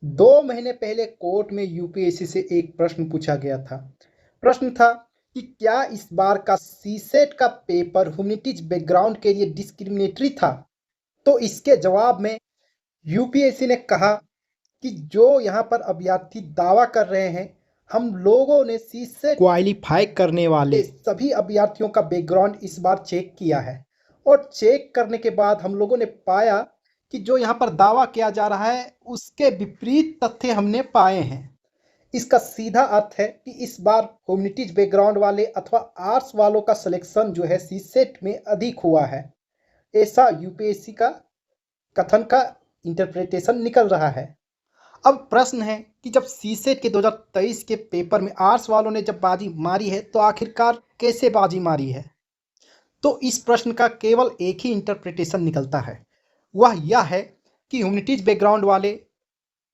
2 महीने पहले कोर्ट में यूपीएससी से एक प्रश्न पूछा गया था। प्रश्न था कि क्या इस बार का सीसेट का पेपर ह्यूमैनिटीज बैकग्राउंड के लिए डिस्क्रिमिनेटरी था? तो इसके जवाब में यूपीएससी ने कहा कि जो यहाँ पर अभ्यर्थी दावा कर रहे हैं, हम लोगों ने सीसेट क्वालिफाई करने वाले सभी अभ्यर्थियों का बैकग्राउंड इस बार चेक किया है और चेक करने के बाद हम लोगों ने पाया कि जो यहाँ पर दावा किया जा रहा है उसके विपरीत तथ्य हमने पाए हैं। इसका सीधा अर्थ है कि इस बार ह्यूमैनिटीज बैकग्राउंड वाले अथवा आर्ट्स वालों का सिलेक्शन जो है सीसेट में अधिक हुआ है। ऐसा यूपीएससी का कथन का इंटरप्रिटेशन निकल रहा है। अब प्रश्न है कि जब सीसेट के 2023 के पेपर में आर्ट्स वालों ने जब बाजी मारी है तो आखिरकार कैसे बाजी मारी है? तो इस प्रश्न का केवल एक ही इंटरप्रिटेशन निकलता है, वह यह है कि ह्यूमैनिटीज बैकग्राउंड वाले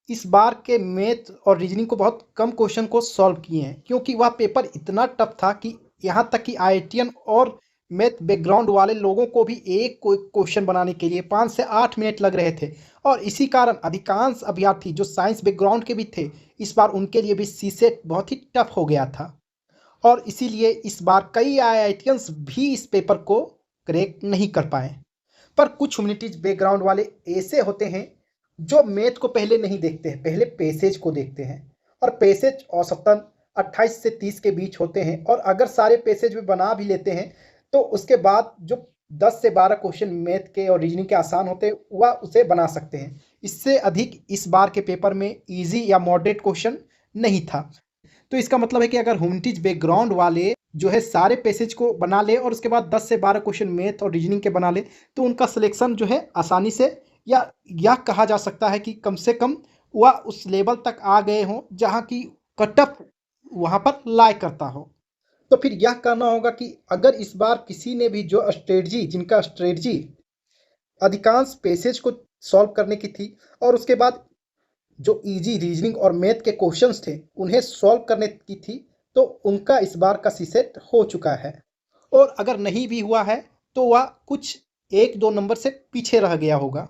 इस बार के मैथ और रीजनिंग को बहुत कम क्वेश्चन को सॉल्व किए हैं, क्योंकि वह पेपर इतना टफ था कि यहाँ तक कि आईआईटीएन और मैथ बैकग्राउंड वाले लोगों को भी एक क्वेश्चन बनाने के लिए 5 से 8 मिनट लग रहे थे। और इसी कारण अधिकांश अभ्यर्थी जो साइंस बैकग्राउंड के भी थे, इस बार उनके लिए भी सीसेट बहुत ही टफ हो गया था और इसीलिए इस बार कई आईआईटीएंस भी इस पेपर को क्रैक नहीं कर पाए। पर कुछ ह्यूमैनिटीज बैकग्राउंड वाले ऐसे होते हैं जो मैथ को पहले नहीं देखते हैं, पहले पैसेज को देखते हैं और पैसेज औसतन 28 से 30 के बीच होते हैं और अगर सारे पैसेज में बना भी लेते हैं तो उसके बाद जो 10 से 12 क्वेश्चन मैथ के और रीजनिंग के आसान होते हैं वह उसे बना सकते हैं। इससे अधिक इस बार के पेपर में इजी या मॉडरेट क्वेश्चन नहीं था। तो इसका मतलब है कि अगर ह्यूमैनिटीज बैकग्राउंड वाले जो है सारे पैसेज को बना ले और उसके बाद 10 से 12 क्वेश्चन मैथ और रीजनिंग के बना ले तो उनका सिलेक्शन जो है आसानी से या यह कहा जा सकता है कि कम से कम वह उस लेवल तक आ गए हों जहाँ की कट ऑफ वहाँ पर लाए करता हो। तो फिर यह कहना होगा कि अगर इस बार किसी ने भी जो स्ट्रेटजी जिनका स्ट्रेटजी अधिकांश पैसेज को सॉल्व करने की थी और उसके बाद जो इजी रीजनिंग और मैथ के क्वेश्चंस थे उन्हें सॉल्व करने की थी, तो उनका इस बार का सीसेट हो चुका है। और अगर नहीं भी हुआ है तो वह कुछ 1-2 नंबर से पीछे रह गया होगा।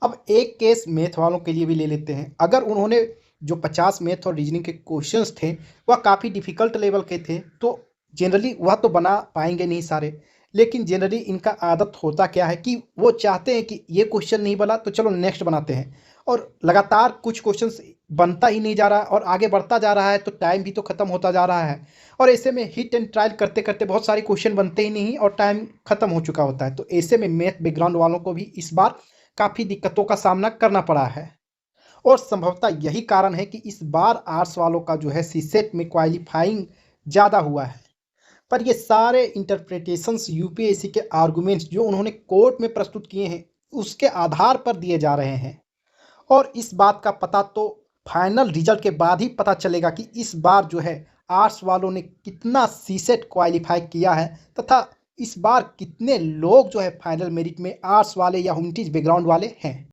अब एक केस मैथ वालों के लिए भी ले लेते हैं। अगर उन्होंने जो 50 मैथ और रीजनिंग के क्वेश्चंस थे वह काफ़ी डिफ़िकल्ट लेवल के थे, तो जनरली वह तो बना पाएंगे नहीं सारे, लेकिन जनरली इनका आदत होता क्या है कि वो चाहते हैं कि ये क्वेश्चन नहीं बना तो चलो नेक्स्ट बनाते हैं और लगातार कुछ क्वेश्चंस बनता ही नहीं जा रहा और आगे बढ़ता जा रहा है तो टाइम भी तो ख़त्म होता जा रहा है और ऐसे में हिट एंड ट्रायल करते करते बहुत सारे क्वेश्चन बनते ही नहीं और टाइम ख़त्म हो चुका होता है। तो ऐसे में मैथ बैकग्राउंड वालों को भी इस बार काफ़ी दिक्कतों का सामना करना पड़ा है और संभवतः यही कारण है कि इस बार आर्ट्स वालों का जो है सीसेट में क्वालिफाइंग ज़्यादा हुआ है। पर ये सारे इंटरप्रिटेशंस यूपीएससी के आर्गुमेंट्स जो उन्होंने कोर्ट में प्रस्तुत किए हैं उसके आधार पर दिए जा रहे हैं और इस बात का पता तो फाइनल रिजल्ट के बाद ही पता चलेगा कि इस बार जो है आर्ट्स वालों ने कितना सीसेट क्वालिफाई किया है तथा इस बार कितने लोग जो है फाइनल मेरिट में आर्ट्स वाले या ह्यूमैनिटीज बैकग्राउंड वाले हैं।